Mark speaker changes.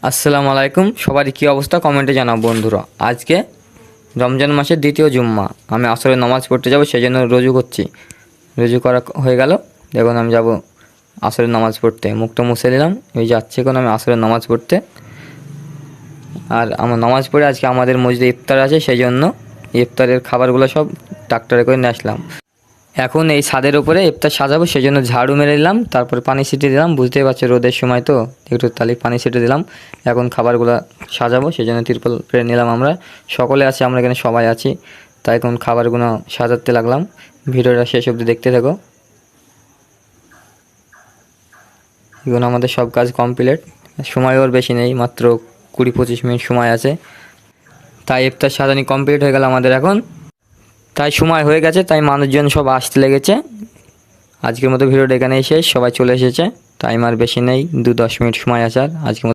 Speaker 1: আসসালামু আলাইকুম, সবারই কী অবস্থা কমেন্টে জানাও বন্ধুরা। আজকে রমজান মাসের দ্বিতীয় জুম্মা, আমি আসরে নামাজ পড়তে যাব, সেই জন্য রুজু করছি। রুজু করা হয়ে গেল, দেখুন আমি যাব আসরের নামাজ পড়তে। মুখটা মুছে নিলাম, এই যাচ্ছি এখন আমি আসরের নামাজ পড়তে। আর আমার নামাজ পড়ে আজকে আমাদের মসজিদে ইফতার আছে, সেই জন্য ইফতারের খাবারগুলো সব ট্রাক্টরে করে নিয়ে আসলাম। এখন এই ছাদের উপরে ইফতার সাজাবো, সেই জন্য ঝাড়ু মেরে দিলাম, তারপর পানি ছিটিয়ে দিলাম। বুঝতেই পারছি রোদের সময় তো একটু তালি পানি ছিটিয়ে দিলাম। এখন খাবারগুলো সাজাবো, সেই জন্য তিরপল পেরে নিলাম। আমরা সকলে আছি, আমরা এখানে সবাই আছি, তাই এখন খাবারগুলো সাজাতে লাগলাম। ভিডিওটা শেষ অবধি দেখতে থাকো। এখন আমাদের সব কাজ কমপ্লিট, সময় ওর বেশি নেই, মাত্র 20-25 মিনিট সময় আছে। তাই ইফতার সাজানি কমপ্লিট হয়ে গেল আমাদের এখন। তাই সময় হয়ে গেছে, তাই মানুষজন সব আসতে লেগেছে। আজকের মতো ভিডিওটা এখানেই শেষ, সবাই চলে এসেছে, টাইম আর বেশি নেই, 2-10 মিনিট সময় আছে আর। আজকের মতো